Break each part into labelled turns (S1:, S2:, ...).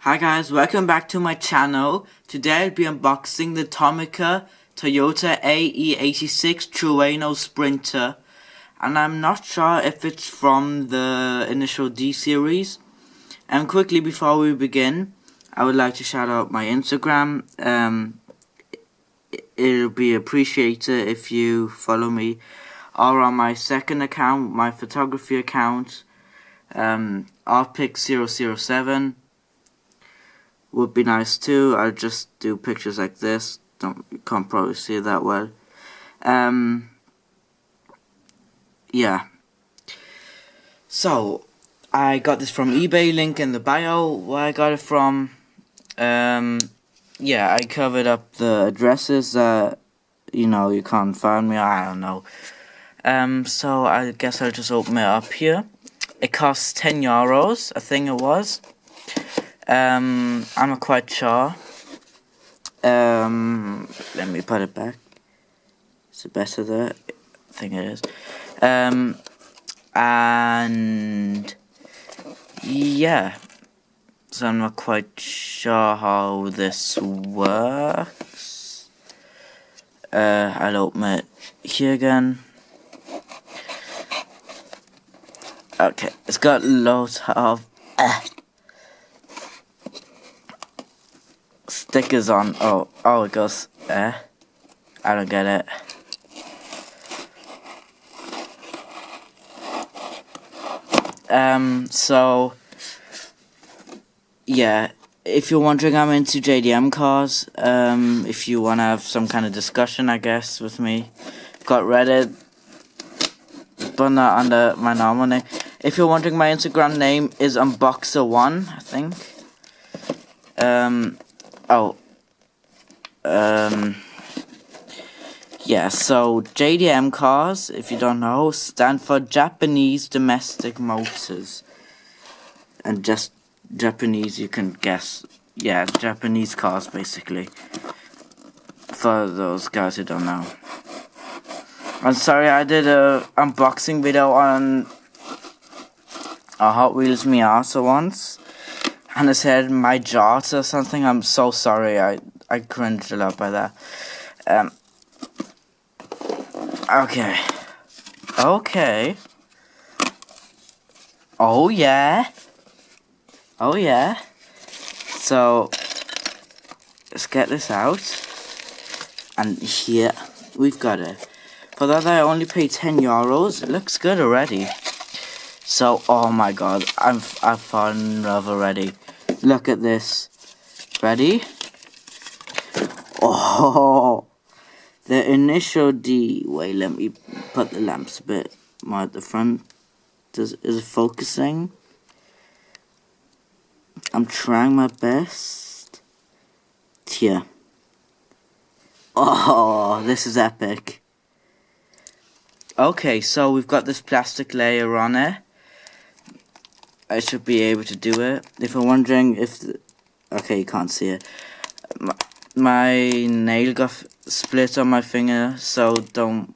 S1: Hi guys, welcome back to my channel. Today I'll be unboxing the Tomica Toyota AE86 Trueno Sprinter, and I'm not sure if it's from the initial D series. And quickly before we begin, I would like to shout out my Instagram. It'll be appreciated if you follow me, or on my second account, my photography account, rpic007. Would be nice too. I'll just do pictures like this. You can't probably see it that well. Yeah. So I got this from eBay. Link in the bio. Where I got it from. Yeah, I covered up the addresses that you can't find me. I don't know. So I guess I'll just open it up here. It costs €10, I think it was. I'm not quite sure. Let me put it back. Is it better there? I think it is. And yeah. So I'm not quite sure how this works. I'll open it here again. Okay, it's got loads of stickers on. Oh, it goes. I don't get it. So yeah, if you're wondering, I'm into JDM cars. If you wanna have some kind of discussion, I guess, with me, got Reddit, but not under my normal name. If you're wondering, my Instagram name is Unboxer1, I think. Yeah, so JDM cars, if you don't know, stand for Japanese Domestic Motors. And just Japanese, you can guess. Yeah, Japanese cars, basically. For those guys who don't know. I'm sorry, I did a unboxing video on a Hot Wheels Miata once, and it said my jaws or something. I'm so sorry, I cringed a lot by that. Okay. Oh yeah. So let's get this out, and here we've got it. For that I only paid €10. It looks good already. So, oh my god, I've fallen in love already. Look at this. Ready? Oh, the initial D. Wait, let me put the lamps a bit more at the front. Is it focusing? I'm trying my best. Here. Oh, this is epic. Okay, so we've got this plastic layer on it. I should be able to do it. If you're wondering if... okay, you can't see it. My nail got split on my finger, so don't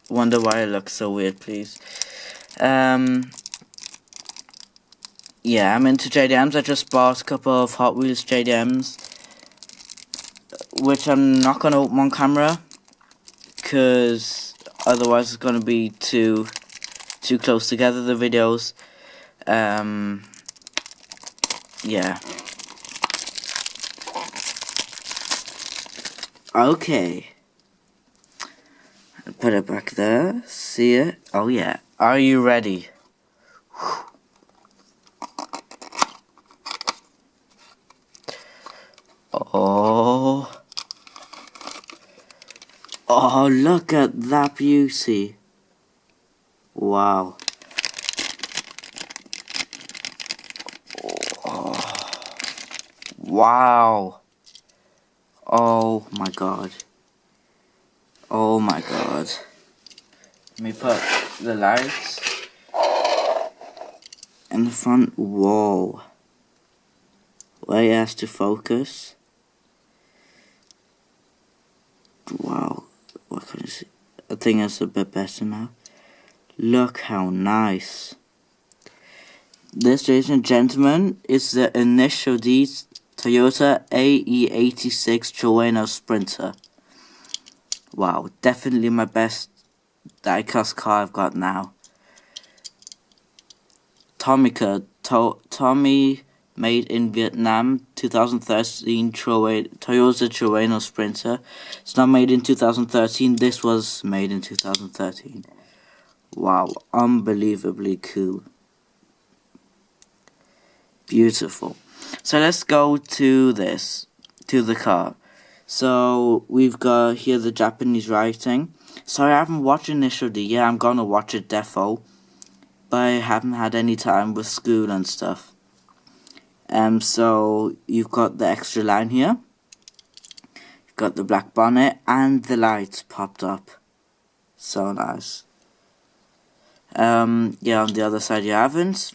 S1: wonder why it looks so weird, please. Yeah, I'm into JDMs. I just bought a couple of Hot Wheels JDMs, which I'm not going to open on camera, because otherwise it's going to be too close together, the videos. Yeah. Okay. I'll put it back there. See it? Oh yeah. Are you ready? Oh, look at that beauty. Wow. Wow. Oh my god. Oh my god. Let me put the lights in the front. Whoa. Wait, it has to focus. Wow. What can I see? I think it's a bit better now. Look how nice. This, ladies and gentlemen, is the initial D Toyota AE86 Trueno Sprinter. Wow, definitely my best diecast car I've got now. Tomica, Tommy made in Vietnam, 2013 Toyota Trueno Sprinter. It's not made in 2013, this was made in 2013. Wow, unbelievably cool. Beautiful. So let's go to the car. So we've got here the Japanese writing. Sorry, I haven't watched initially. Yeah, I'm gonna watch it defo, but I haven't had any time with school and stuff. So you've got the extra line here. You've got the black bonnet and the lights popped up. So nice. Yeah, on the other side you haven't.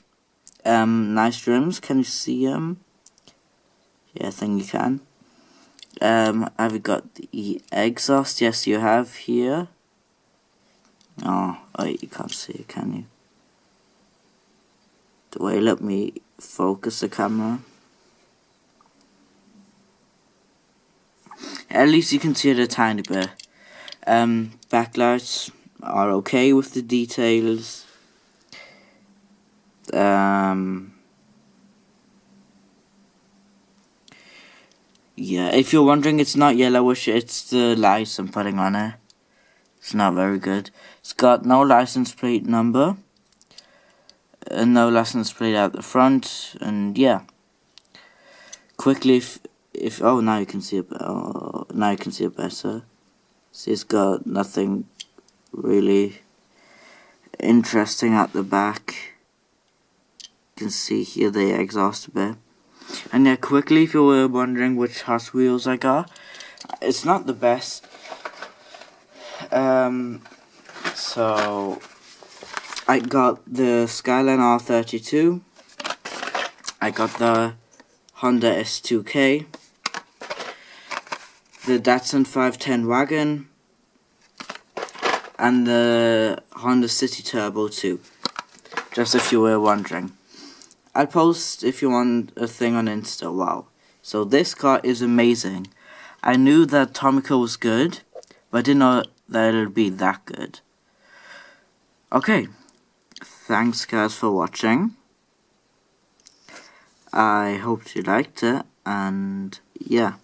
S1: Nice trims. Can you see them? Yeah, I think you can. Have you got the exhaust? Yes, you have here. Oh, you can't see it, can you? Wait, let me focus the camera. At least you can see it a tiny bit. Backlights are okay with the details. Yeah, if you're wondering, it's not yellowish, it's the lights I'm putting on it. It's not very good. It's got no license plate number. No license plate out the front, and yeah. Quickly, if oh, now you can see it. Oh, now you can see it better. See, it's got nothing really interesting at the back. You can see here the exhaust a bit. And yeah, quickly, if you were wondering which Hot Wheels I got, it's not the best. So I got the Skyline R32. I got the Honda S2K, the Datsun 510 wagon, and the Honda City Turbo 2. Just if you were wondering. I'll post if you want a thing on Insta. Wow. So this car is amazing. I knew that Tomica was good, but I didn't know that it'll be that good. Okay. Thanks guys for watching. I hope you liked it, and yeah.